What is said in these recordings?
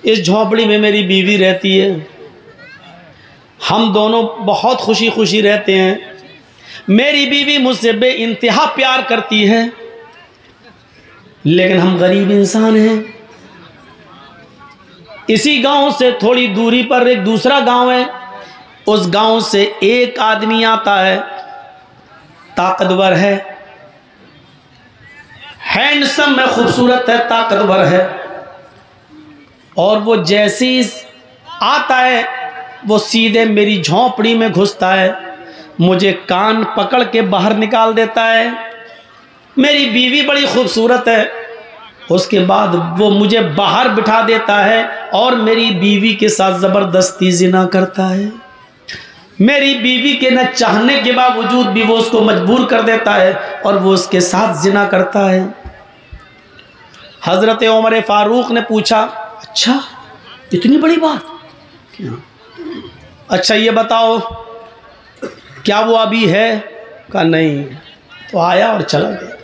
इस झोंपड़ी में मेरी बीवी रहती है, हम दोनों बहुत खुशी खुशी रहते हैं। मेरी बीवी मुझसे बेइंतहा प्यार करती है, लेकिन हम गरीब इंसान हैं। इसी गांव से थोड़ी दूरी पर एक दूसरा गांव है, उस गांव से एक आदमी आता है, ताकतवर है, हैंडसम है, खूबसूरत है, ताकतवर है। और वो जैसे ही आता है वो सीधे मेरी झोंपड़ी में घुसता है, मुझे कान पकड़ के बाहर निकाल देता है। मेरी बीवी बड़ी खूबसूरत है, उसके बाद वो मुझे बाहर बिठा देता है और मेरी बीवी के साथ ज़बरदस्ती ज़िना करता है। मेरी बीवी के न चाहने के बावजूद भी वो उसको मजबूर कर देता है और वो उसके साथ ज़िना करता है। हज़रत उमर फारूक ने पूछा, अच्छा इतनी बड़ी बात? अच्छा ये बताओ क्या वो अभी है? कहा नहीं। तो आया और चला गया।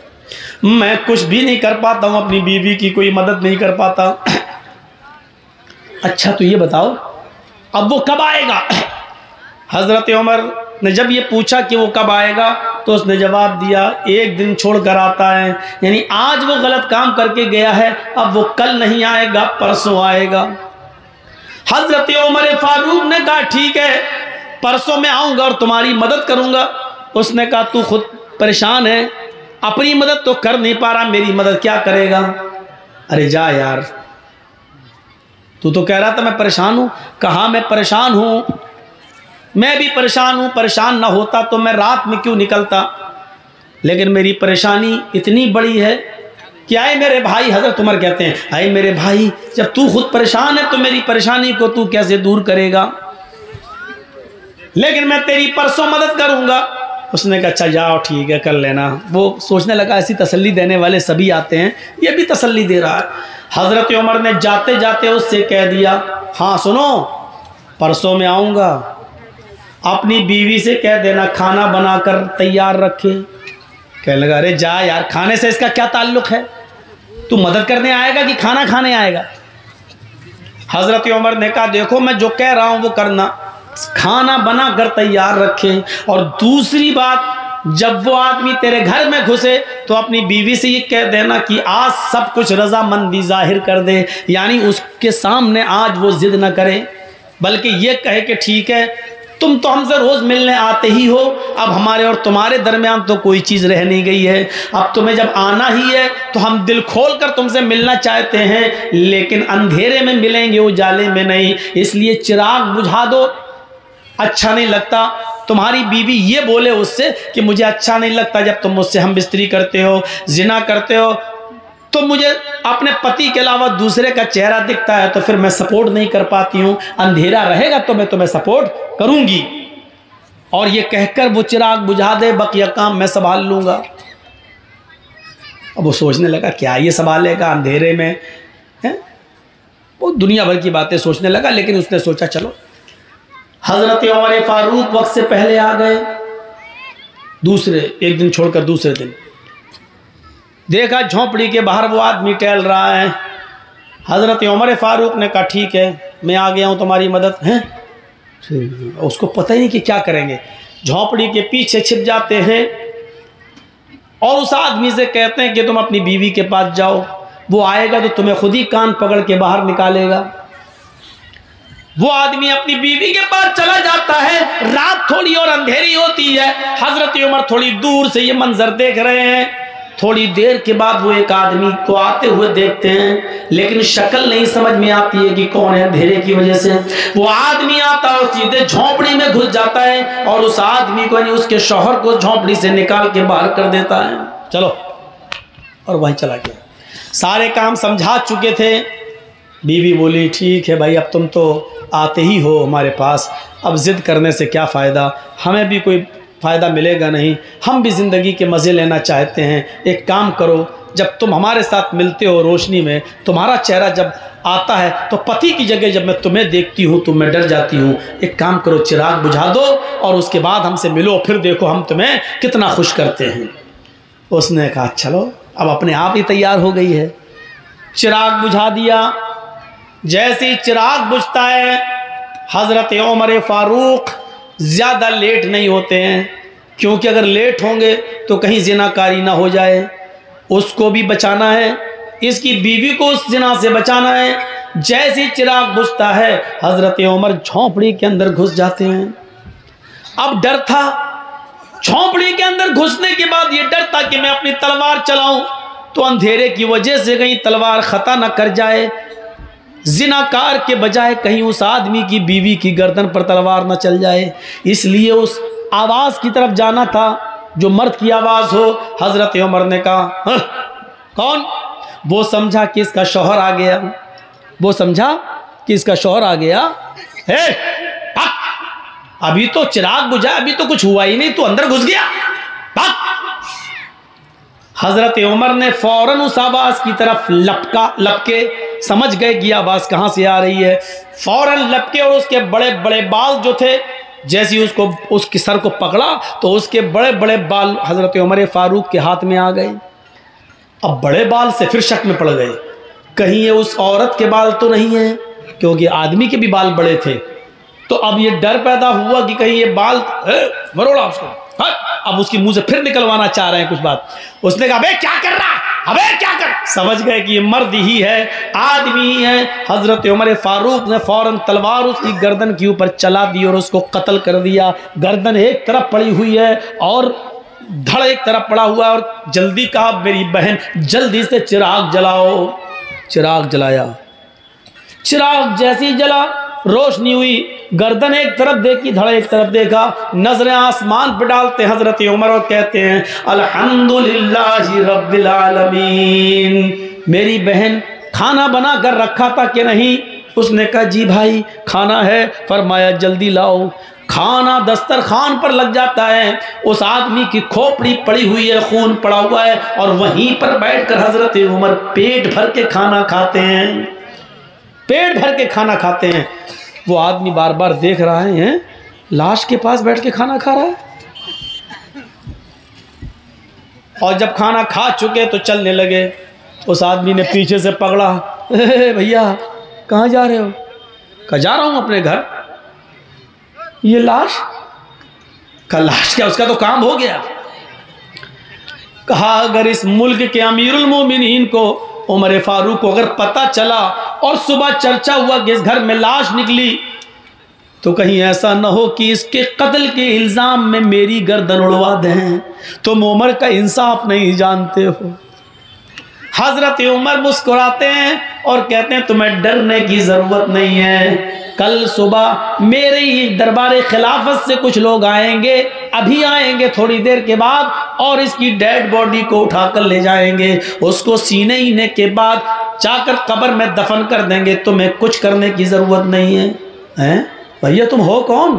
मैं कुछ भी नहीं कर पाता हूँ, अपनी बीवी की कोई मदद नहीं कर पाता। अच्छा तो ये बताओ अब वो कब आएगा? हज़रत उमर ने जब ये पूछा कि वो कब आएगा, तो उसने जवाब दिया, एक दिन छोड़ कर आता है। यानी आज वो गलत काम करके गया है, अब वो कल नहीं आएगा, परसों आएगा। हज़रत उमर फारूक ने कहा ठीक है, परसों मैं आऊँगा और तुम्हारी मदद करूँगा। उसने कहा तू खुद परेशान है, अपनी मदद तो कर नहीं पा रहा, मेरी मदद क्या करेगा? अरे जा यार, तू तो कह रहा था मैं परेशान हूँ। कहा मैं परेशान हूँ, मैं भी परेशान हूँ। परेशान ना होता तो मैं रात में क्यों निकलता, लेकिन मेरी परेशानी इतनी बड़ी है कि आए मेरे भाई, हज़रत उमर कहते हैं, आए मेरे भाई, जब तू खुद परेशान है तो मेरी परेशानी को तू कैसे दूर करेगा? लेकिन मैं तेरी परसों मदद करूँगा। उसने कहा अच्छा जाओ ठीक है कर लेना। वो सोचने लगा ऐसी तसल्ली देने वाले सभी आते हैं, ये भी तसल्ली दे रहा है। हज़रत उमर ने जाते जाते उससे कह दिया, हाँ सुनो, परसों में आऊँगा, अपनी बीवी से कह देना खाना बनाकर तैयार रखे। कहने लगा अरे जा यार, खाने से इसका क्या ताल्लुक़ है? तू मदद करने आएगा कि खाना खाने आएगा? हज़रत उमर ने कहा देखो मैं जो कह रहा हूँ वो करना, खाना बना कर तैयार रखे। और दूसरी बात, जब वो आदमी तेरे घर में घुसे तो अपनी बीवी से ये कह देना कि आज सब कुछ रजामंदी जाहिर कर दे, यानी उसके सामने आज वो जिद न करे, बल्कि ये कहे कि ठीक है तुम तो हमसे रोज़ मिलने आते ही हो, अब हमारे और तुम्हारे दरमियान तो कोई चीज़ रह नहीं गई है, अब तुम्हें जब आना ही है तो हम दिल खोल कर तुमसे मिलना चाहते हैं, लेकिन अंधेरे में मिलेंगे, उजाले में नहीं, इसलिए चिराग बुझा दो। अच्छा नहीं लगता, तुम्हारी बीवी ये बोले उससे कि मुझे अच्छा नहीं लगता जब तुम मुझसे हम बिस्तरी करते हो, जिना करते हो, तो मुझे अपने पति के अलावा दूसरे का चेहरा दिखता है तो फिर मैं सपोर्ट नहीं कर पाती हूँ, अंधेरा रहेगा तो मैं तुम्हें सपोर्ट करूँगी। और ये कहकर वो चिराग बुझा दे, बकिया काम मैं संभाल लूँगा। अब वो सोचने लगा क्या ये संभालेगा अंधेरे में है? वो दुनिया भर की बातें सोचने लगा, लेकिन उसने सोचा चलो। हज़रत उमर फारूक वक्त से पहले आ गए, दूसरे एक दिन छोड़कर दूसरे दिन देखा झोंपड़ी के बाहर वो आदमी टहल रहा है। हज़रत उमर फारूक ने कहा ठीक है मैं आ गया हूँ तुम्हारी मदद है। उसको पता ही नहीं कि क्या करेंगे, झोंपड़ी के पीछे छिप जाते हैं और उस आदमी से कहते हैं कि तुम अपनी बीवी के पास जाओ, वो आएगा तो तुम्हें खुद ही कान पकड़ के बाहर निकालेगा। वो आदमी अपनी बीवी के पास चला जाता है, रात थोड़ी और अंधेरी होती है। हज़रत उमर थोड़ी दूर से ये मंजर देख रहे हैं। थोड़ी देर के बाद वो एक आदमी को आते हुए देखते हैं, लेकिन शक्ल नहीं समझ में आती है कि कौन है, अंधेरे की वजह से। वो आदमी आता है और सीधे झोंपड़ी में घुस जाता है और उस आदमी को यानी उसके शौहर को झोंपड़ी से निकाल के बाहर कर देता है। चलो, और वहीं चला गया। सारे काम समझा चुके थे। बीवी बोली ठीक है भाई, अब तुम तो आते ही हो हमारे पास, अब ज़िद करने से क्या फ़ायदा, हमें भी कोई फ़ायदा मिलेगा नहीं, हम भी ज़िंदगी के मज़े लेना चाहते हैं। एक काम करो, जब तुम हमारे साथ मिलते हो रोशनी में, तुम्हारा चेहरा जब आता है तो पति की जगह जब मैं तुम्हें देखती हूँ तो मैं डर जाती हूँ। एक काम करो, चिराग बुझा दो और उसके बाद हमसे मिलो, फिर देखो हम तुम्हें कितना खुश करते हैं। उसने कहा चलो, अब अपने आप ही तैयार हो गई है। चिराग बुझा दिया जैसे ही चिराग बुझता है, हज़रत उमर फारूक ज़्यादा लेट नहीं होते हैं, क्योंकि अगर लेट होंगे तो कहीं ज़िनाकारी ना हो जाए, उसको भी बचाना है, इसकी बीवी को उस ज़िना से बचाना है। जैसे ही चिराग बुझता है, हज़रत उमर झोंपड़ी के अंदर घुस जाते हैं। अब डर था, झोंपड़ी के अंदर घुसने के बाद ये डर था कि मैं अपनी तलवार चलाऊं तो अंधेरे की वजह से कहीं तलवार खता न कर जाए, जिनाकार के बजाय कहीं उस आदमी की बीवी की गर्दन पर तलवार न चल जाए। इसलिए उस आवाज़ की तरफ जाना था जो मर्द की आवाज़ हो। हज़रत उमर ने कहा, कौन? वो समझा कि इसका शौहर आ गया, वो समझा कि इसका शौहर आ गया। अभी तो चिराग बुझा, अभी तो कुछ हुआ ही नहीं, तो अंदर घुस गया। हजरत उमर ने फौरन उस आवाज की तरफ लपके, समझ गए कि आवाज कहां से आ रही है। फौरन लपके और उसके बड़े बड़े बाल जो थे, जैसे उसको उसके सर को पकड़ा तो उसके बड़े बड़े बाल हजरत उमर फारूक के हाथ में आ गए। अब बड़े बाल से फिर शक में पड़ गए, कहीं ये उस औरत के बाल तो नहीं है, क्योंकि आदमी के भी बाल बड़े थे। तो अब ये डर पैदा हुआ कि कहीं ये बाल मरोड़ा उसको, अब उसकी मुंह से फिर निकलवाना चाह रहे हैं कुछ बात। उसने कहा, अबे क्या कर रहा, अबे क्या कर। समझ गए कि ये मर्द ही है, आदमी ही है। हजरत उमर फारूक ने फौरन तलवार उसकी गर्दन के ऊपर चला दी और उसको कत्ल कर दिया। गर्दन एक तरफ पड़ी हुई है और धड़ एक तरफ पड़ा हुआ है। और जल्दी कहा, मेरी बहन जल्दी से चिराग जलाओ। चिराग जलाया, चिराग जैसी जला, रोशनी हुई, गर्दन एक तरफ देखी, धड़ एक तरफ देखा, नजरें आसमान पर डालते हजरत उमर और कहते हैं, अल्हम्दुलिल्लाहि रब्बिल आलमीन। मेरी बहन खाना बना कर रखा था कि नहीं? उसने कहा, जी भाई खाना है। फरमाया, जल्दी लाओ। खाना दस्तरखान पर लग जाता है, उस आदमी की खोपड़ी पड़ी हुई है, खून पड़ा हुआ है, और वहीं पर बैठकर हजरत उमर पेट भर के खाना खाते हैं, पेट भर के खाना खाते हैं। वो आदमी बार बार देख रहा है, लाश के पास बैठ के खाना खा रहा है। और जब खाना खा चुके तो चलने लगे। उस आदमी ने पीछे से पकड़ा, भैया कहाँ जा रहे हो? कहा, जा रहा हूँ अपने घर। ये लाश का, लाश क्या, उसका तो काम हो गया। कहा, अगर इस मुल्क के अमीरुल मोमिनीन को, उमर फारूक को अगर पता चला और सुबह चर्चा हुआ कि इस घर में लाश निकली, तो कहीं ऐसा न हो कि इसके कत्ल के इल्ज़ाम में मेरी गर्दन उड़वा दें। तुम उमर का इंसाफ नहीं जानते हो। हजरत उमर मुस्कुराते हैं और कहते हैं, तुम्हें डरने की ज़रूरत नहीं है। कल सुबह मेरे ही दरबार खिलाफत से कुछ लोग आएंगे, अभी आएंगे थोड़ी देर के बाद, और इसकी डेड बॉडी को उठाकर ले जाएंगे। उसको सीने हीने के बाद जाकर कब्र में दफन कर देंगे। तुम्हें कुछ करने की ज़रूरत नहीं है। हैं भैया, तुम हो कौन?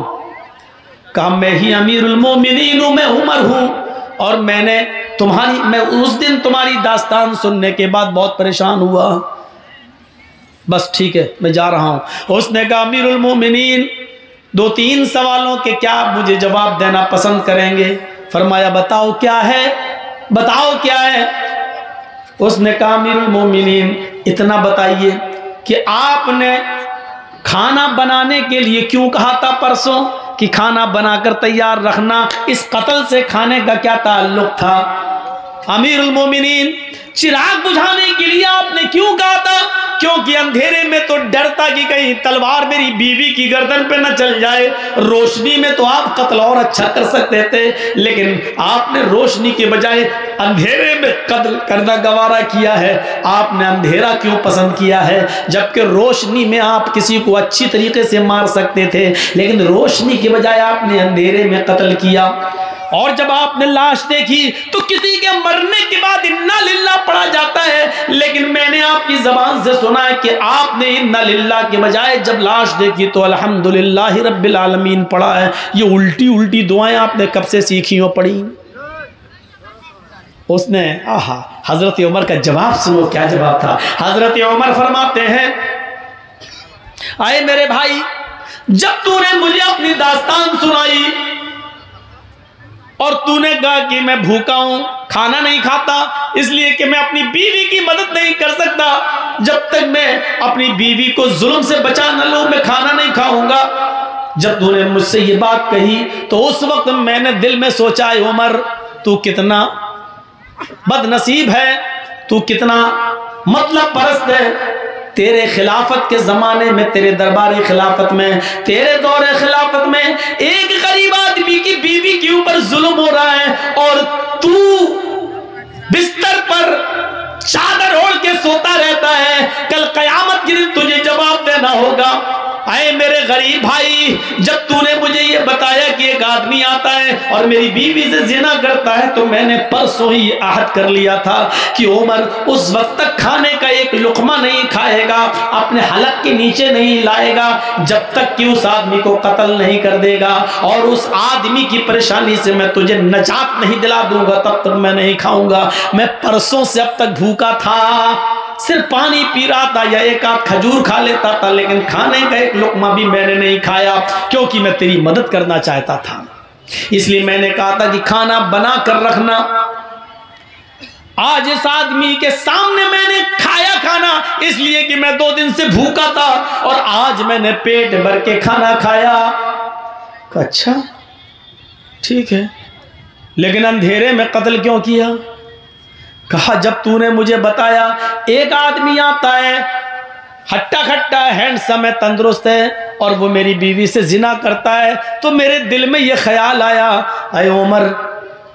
कहा, मैं ही अमीरुल मोमिनीन हूँ, मैं उमर हूँ, और मैं उस दिन तुम्हारी दास्तान सुनने के बाद बहुत परेशान हुआ। बस ठीक है, मैं जा रहा हूँ। उसने कहा, अमीरुल मोमिनीन, 2-3 सवालों के क्या आप मुझे जवाब देना पसंद करेंगे? फरमाया, बताओ क्या है, बताओ क्या है। उसने कहा, अमीरुल मोमिनीन, इतना बताइए कि आपने खाना बनाने के लिए क्यों कहा था परसों कि खाना बनाकर तैयार रखना, इस कत्ल से खाने का क्या ताल्लुक था? अमीरुल मोमिनीन, चिराग बुझाने के लिए आपने क्यों कहा था? क्योंकि अंधेरे में तो डरता कि कहीं तलवार मेरी बीवी की गर्दन पे न चल जाए। रोशनी में तो आप कत्ल और अच्छा कर सकते थे, लेकिन आपने रोशनी के बजाय अंधेरे में कत्ल करना गवारा किया है। आपने अंधेरा क्यों पसंद किया है, जबकि रोशनी में आप किसी को अच्छी तरीके से मार सकते थे, लेकिन रोशनी के बजाय आपने अंधेरे में कत्ल किया। और जब आपने लाश देखी तो किसी के मरने के बाद इन्ना लिल्लाह पढ़ा जाता है, लेकिन मैंने आपकी ज़बान से सुना है कि आपने इन्ना लिल्लाह के बजाय जब लाश देखी तो अल्हम्दुलिल्लाहि रब्बिल आलमीन पढ़ा है। ये उल्टी उल्टी दुआएं आपने कब से सीखी हो, पढ़ी? उसने हजरत उमर का जवाब सुनो, क्या जवाब था। हजरत उमर फरमाते हैं, आए मेरे भाई, जब तूने मुझे अपनी दास्तान सुनाई और तूने कहा कि मैं भूखा हूं, खाना नहीं खाता, इसलिए कि मैं अपनी बीवी की मदद नहीं कर सकता। जब तक मैं अपनी बीवी को जुल्म से बचा न लूं, मैं खाना नहीं खाऊंगा। जब तूने मुझसे ये बात कही तो उस वक्त मैंने दिल में सोचा, उमर तू कितना बदनसीब है, तू कितना मतलब परस्त है। तेरे खिलाफत के ज़माने में, तेरे दरबार खिलाफत में, तेरे दौर खिलाफत में एक गरीब आदमी की बीवी के ऊपर जुल्म हो रहा है और तू बिस्तर पर चादर ओढ़ के सोता रहता है। कल कयामत के दिन तुझे जवाब देना होगा। आए मेरे गरीब भाई, जब तूने मुझे ये बताया कि एक आदमी आता है और मेरी बीवी से जिना करता है, तो मैंने परसों ही आहद कर लिया था कि उमर उस वक्त तक खाने का एक लुकमा नहीं खाएगा, अपने हलक के नीचे नहीं लाएगा, जब तक कि उस आदमी को कत्ल नहीं कर देगा, और उस आदमी की परेशानी से मैं तुझे नजात नहीं दिला दूंगा, तब तक मैं नहीं खाऊंगा। मैं परसों से अब तक भूखा था, सिर्फ पानी पी रहा था या एक आध खजूर खा लेता था, लेकिन खाने का एक लुकमा भी मैंने नहीं खाया, क्योंकि मैं तेरी मदद करना चाहता था। इसलिए मैंने कहा था कि खाना बना कर रखना। आज इस आदमी के सामने मैंने खाया खाना, इसलिए कि मैं 2 दिन से भूखा था और आज मैंने पेट भर के खाना खाया। अच्छा ठीक है, लेकिन अंधेरे में कत्ल क्यों किया? कहा जब तूने मुझे बताया एक आदमी आता है, हट्टा खट्टा हैंडसम है, तंदुरुस्त है, और वो मेरी बीवी से जिना करता है, तो मेरे दिल में ये ख्याल आया, अरे उमर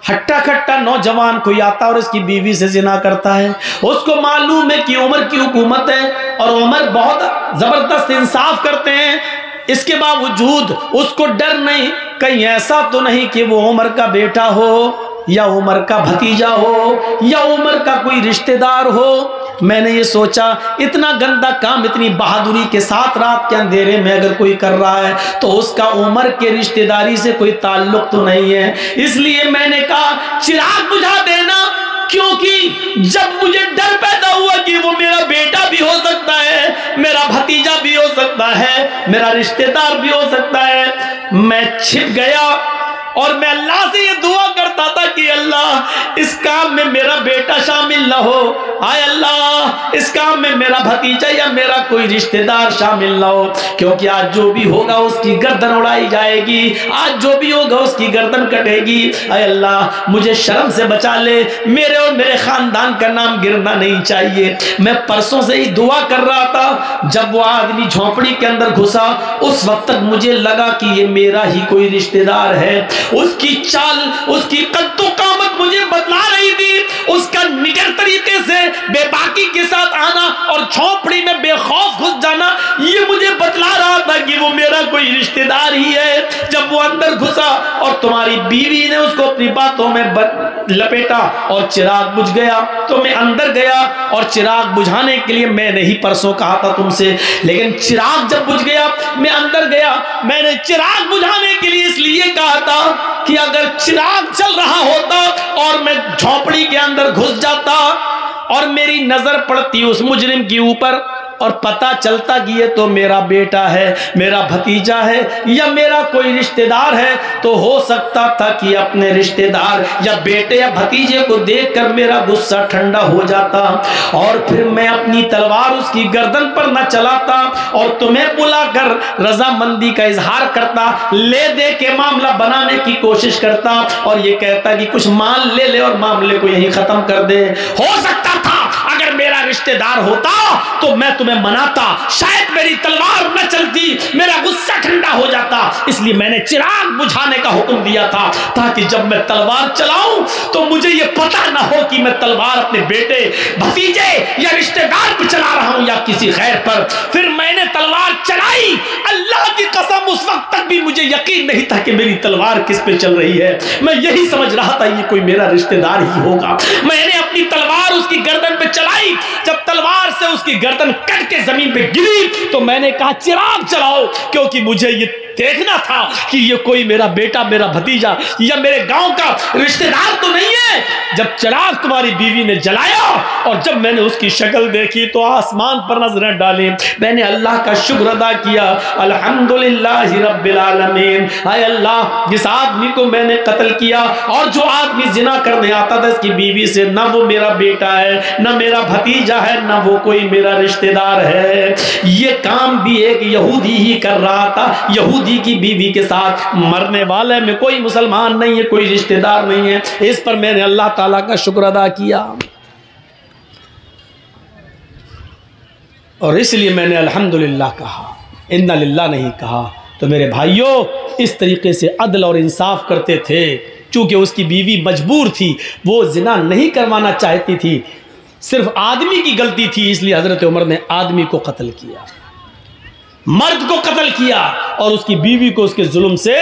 हट्टा खट्टा नौजवान कोई आता और उसकी बीवी से जिना करता है, उसको मालूम है कि उमर की हुकूमत है और उमर बहुत जबरदस्त इंसाफ करते हैं, इसके बावजूद उसको डर नहीं कहीं ऐसा तो नहीं कि वो उमर का बेटा हो या उमर का भतीजा हो या उमर का कोई रिश्तेदार हो। मैंने ये सोचा इतना गंदा काम इतनी बहादुरी के साथ रात के अंधेरे में अगर कोई कर रहा है तो उसका उमर के रिश्तेदारी से कोई ताल्लुक तो नहीं है। इसलिए मैंने कहा चिराग बुझा देना, क्योंकि जब मुझे डर पैदा हुआ कि वो मेरा बेटा भी हो सकता है, मेरा भतीजा भी हो सकता है, मेरा रिश्तेदार भी हो सकता है, मैं छिप गया और मैं अल्लाह से ये दुआ करता था कि अल्लाह इस काम में मेरा बेटा शामिल ना हो, आए अल्लाह इस काम में मेरा भतीजा या मेरा कोई रिश्तेदार शामिल ना हो, क्योंकि आज जो भी होगा उसकी गर्दन उड़ाई जाएगी, आज जो भी होगा उसकी गर्दन कटेगी। आए अल्लाह मुझे शर्म से बचा ले, मेरे और मेरे खानदान का नाम गिरना नहीं चाहिए। मैं परसों से ही दुआ कर रहा था, जब वो आदमी झोंपड़ी के अंदर घुसा उस वक्त तक मुझे लगा कि ये मेरा ही कोई रिश्तेदार है। उसकी चाल, उसकी कद्दो कामत मुझे बतला रही थी, उसका निडर तरीके से बेबाकी के साथ आना और झोंपड़ी में बेखौफ घुस जाना, ये मुझे बतला रहा था कि वो मेरा कोई रिश्तेदार ही है। जब वो अंदर घुसा और तुम्हारी बीवी ने उसको अपनी बातों में लपेटा और चिराग बुझ गया, तो मैं अंदर गया और चिराग बुझाने के लिए मैंने ही परसों कहा था तुमसे, लेकिन चिराग जब बुझ गया मैं अंदर गया। मैंने चिराग बुझाने के लिए इसलिए कहा था कि अगर चिराग चल रहा होता और मैं झोंपड़ी के अंदर घुस जाता और मेरी नजर पड़ती उस मुजरिम के ऊपर और पता चलता कि ये तो मेरा बेटा है, मेरा भतीजा है या मेरा कोई रिश्तेदार है, तो हो सकता था कि अपने रिश्तेदार या बेटे या भतीजे को देखकर मेरा गुस्सा ठंडा हो जाता और फिर मैं अपनी तलवार उसकी गर्दन पर न चलाता और तुम्हें बुलाकर रजामंदी का इजहार करता, ले दे के मामला बनाने की कोशिश करता और ये कहता कि कुछ माल ले ले और मामले को यहीं खत्म कर दे। हो सकता था अगर मेरा रिश्तेदार होता तो मैं तुम्हें मनाता, शायद मेरी तलवार न चलती, मेरा गुस्सा ठंडा हो जाता। इसलिए मैंने चिराग बुझाने का हुक्म दिया था ताकि जब मैं तलवार चलाऊं तो मुझे ये पता ना हो कि मैं तलवार अपने बेटे, भतीजे या रिश्तेदार पर चला रहा हूं या किसी गैर पर। फिर मैंने तलवार चलाई, अल्लाह की कसम उस वक्त तक भी मुझे यकीन नहीं था कि मेरी तलवार किस पे चल रही है। मैं यही समझ रहा था ये कोई मेरा रिश्तेदार ही होगा। मैंने अपनी तलवार उसकी गर्दन पे चलाई, जब तलवार से उसकी गर्दन कट के जमीन पे गिरी तो मैंने कहा चिराग चलाओ, क्योंकि मुझे ये देखना था कि ये कोई मेरा बेटा, मेरा भतीजा या मेरे गांव का रिश्तेदार तो नहीं है। जब चिराग तुम्हारी बीवी ने जलाया और जब मैंने उसकी शक्ल देखी तो आसमान पर नजरें डाली, मैंने अल्लाह का शुक्र अदा किया, अल्हम्दुलिल्लाह रब्बिल आलमीन। हाय अल्लाह, जिस आदमी को मैंने कत्ल किया और जो आदमी जिना करने आता था इसकी बीवी से, ना वो मेरा बेटा है, ना मेरा भतीजा है, ना वो कोई मेरा रिश्तेदार है। ये काम भी एक यहूदी ही कर रहा था, यहूदी की बीवी के साथ। मरने वाले में कोई मुसलमान नहीं है, कोई रिश्तेदार नहीं है। इस पर मैंने अल्लाह ताला का शुक्र अदा किया और इसलिए मैंने अल्हम्दुलिल्लाह कहा, इन्ना लिल्लाह नहीं कहा। तो मेरे भाइयों, इस तरीके से अदल और इंसाफ करते थे। चूंकि उसकी बीवी मजबूर थी, वो जिना नहीं करवाना चाहती थी, सिर्फ आदमी की गलती थी, इसलिए हजरत उमर ने आदमी को कत्ल किया, मर्द को कत्ल किया और उसकी बीवी को उसके जुल्म से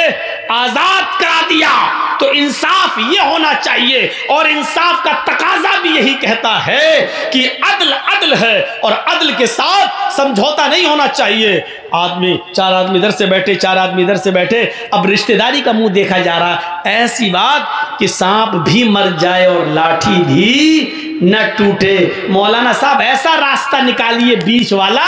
आजाद करा दिया। तो इंसाफ ये होना चाहिए और इंसाफ का तकाजा भी यही कहता है कि अदल अदल है और अदल के साथ समझौता नहीं होना चाहिए। आदमी, चार आदमी इधर से बैठे, चार आदमी इधर से बैठे, अब रिश्तेदारी का मुंह देखा जा रहा। ऐसी बात कि सांप भी मर जाए और लाठी भी न टूटे। मौलाना साहब ऐसा रास्ता निकालिए बीच वाला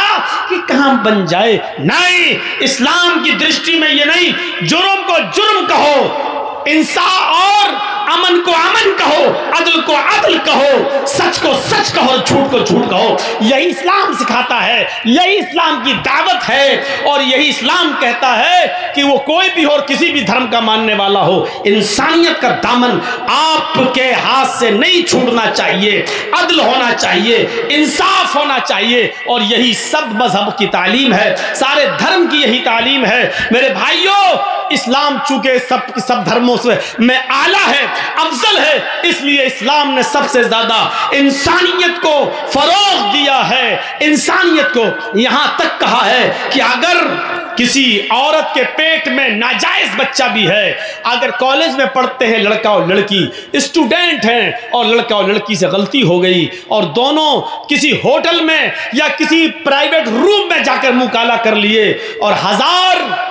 कि काम बन जाए। नहीं, इस्लाम की दृष्टि में ये नहीं, जुर्म को जुर्म कहो, इंसाफ और अमन को अमन कहो, अदल को अदल कहो, सच को सच कहो, झूठ को झूठ कहो। यही इस्लाम सिखाता है, यही इस्लाम की दावत है और यही इस्लाम कहता है कि वो कोई भी हो, किसी भी धर्म का मानने वाला हो, इंसानियत का दामन आपके हाथ से नहीं छूटना चाहिए। अदल होना चाहिए, इंसाफ होना चाहिए और यही सब मजहब की तालीम है, सारे धर्म की यही तालीम है। मेरे भाइयों, इस्लाम चूंकि सब धर्मों से में आला है, अफजल है, इसलिए इस्लाम ने सबसे ज्यादा इंसानियत को फरोग दिया है। इंसानियत को यहां तक कहा है कि अगर किसी औरत के पेट में नाजायज बच्चा भी है, अगर कॉलेज में पढ़ते हैं लड़का और लड़की, स्टूडेंट हैं और लड़का और लड़की से गलती हो गई और दोनों किसी होटल में या किसी प्राइवेट रूम में जाकर मुंह काला कर लिए और हजार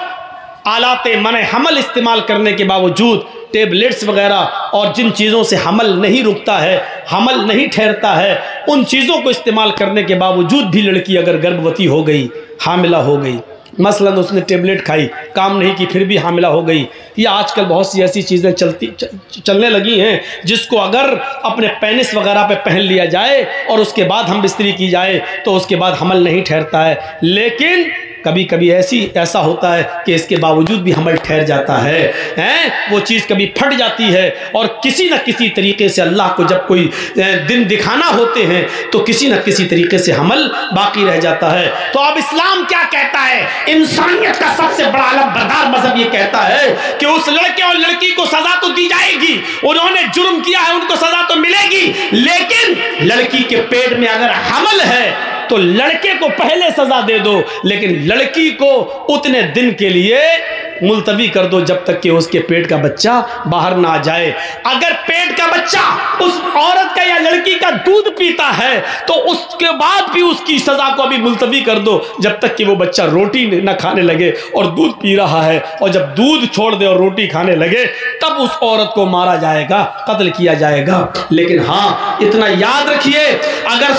आलाते मने हमल इस्तेमाल करने के बावजूद, टेबलेट्स वगैरह और जिन चीज़ों से हमल नहीं रुकता है, हमल नहीं ठहरता है, उन चीज़ों को इस्तेमाल करने के बावजूद भी लड़की अगर गर्भवती हो गई, हामिला हो गई, मसलन उसने टेबलेट खाई, काम नहीं की, फिर भी हामिला हो गई, या आजकल बहुत सी ऐसी चीज़ें चलने लगी हैं जिसको अगर अपने पेनिस वगैरह पे पहन लिया जाए और उसके बाद हम बिस्तरी की जाए तो उसके बाद हमल नहीं ठहरता है। लेकिन कभी कभी ऐसा होता है कि इसके बावजूद भी हमल ठहर जाता है, वो चीज़ कभी फट जाती है और किसी न किसी तरीके से अल्लाह को जब कोई दिन दिखाना होते हैं तो किसी न किसी तरीके से हमल बाकी रह जाता है। तो अब इस्लाम क्या कहता है? इंसानियत का सबसे बड़ा अलमबरदार मजहब ये कहता है कि उस लड़के और लड़की को सजा तो दी जाएगी, उन्होंने जुर्म किया है उनको सजा तो मिलेगी, लेकिन लड़की के पेट में अगर हमल है तो लड़के को पहले सजा दे दो, लेकिन लड़की को उतने दिन के लिए मुलतवी कर दो जब तक कि उसके पेट का बच्चा बाहर ना आ जाए। अगर पेट का बच्चा उस औरत का या लड़की का दूध पीता है तो उसके बाद भी उसकी सजा को अभी मुलतवी कर दो जब तक कि वो बच्चा रोटी न खाने लगे और दूध पी रहा है, और जब दूध छोड़ दे और रोटी खाने लगे तब उस औरत को मारा जाएगा, कत्ल किया जाएगा। लेकिन हाँ, इतना याद रखिए, अगर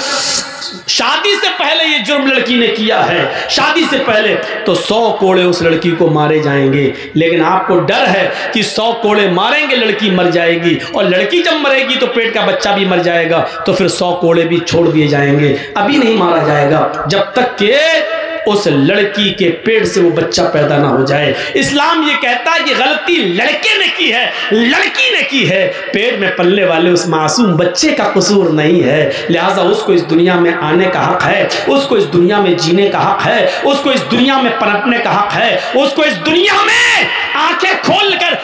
शादी से पहले ये जुर्म लड़की ने किया है, शादी से पहले, तो 100 कोड़े उस लड़की को मारे जाएंगे। लेकिन आपको डर है कि 100 कोड़े मारेंगे लड़की मर जाएगी, और लड़की जब मरेगी तो पेट का बच्चा भी मर जाएगा, तो फिर 100 कोड़े भी छोड़ दिए जाएंगे, अभी नहीं मारा जाएगा जब तक कि उस लड़की के पेट से वो बच्चा पैदा ना हो जाए। इस्लाम ये कहता है कि गलती लड़के ने की है, लड़की ने की है, पेट में पलने वाले उस मासूम बच्चे का कसूर नहीं है, लिहाजा उसको इस दुनिया में आने का हक है, उसको इस दुनिया में जीने का हक है, उसको इस दुनिया में पनपने का हक है, उसको इस दुनिया में आंखें खोलकर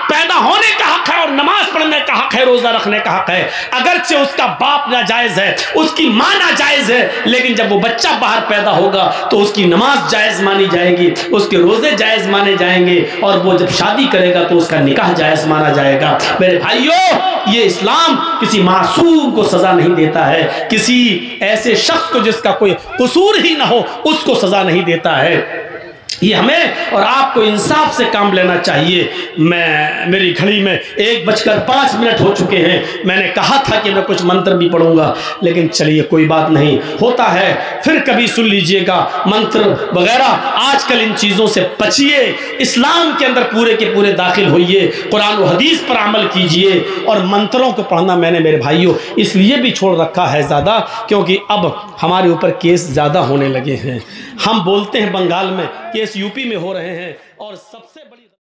पैदा होने का हक है और नमाज पढ़ने का हक है, रोजा रखने का हक है। अगरचे उसका बाप नाजायज है, उसकी मां नाजायज है, लेकिन जब वो बच्चा बाहर पैदा होगा तो उसकी नमाज जायज मानी जाएगी, उसके रोजे जायज माने जाएंगे, और वो जब शादी करेगा तो उसका निकाह जायज माना जाएगा। मेरे भाइयों, ये इस्लाम किसी मासूम को सजा नहीं देता है, किसी ऐसे शख्स को जिसका कोई कसूर ही ना हो उसको सजा नहीं देता है। ये हमें और आपको इंसाफ से काम लेना चाहिए। मेरी घड़ी में 1:05 हो चुके हैं। मैंने कहा था कि मैं कुछ मंत्र भी पढ़ूंगा, लेकिन चलिए कोई बात नहीं, होता है फिर कभी सुन लीजिएगा। मंत्र वगैरह आजकल इन चीज़ों से बचिए, इस्लाम के अंदर पूरे के पूरे दाखिल होइए, कुरान और हदीस पर अमल कीजिए। और मंत्रों को पढ़ना मैंने मेरे भाइयों इसलिए भी छोड़ रखा है ज़्यादा, क्योंकि अब हमारे ऊपर केस ज़्यादा होने लगे हैं। हम बोलते हैं बंगाल में, केस यूपी में हो रहे हैं, और सबसे बड़ी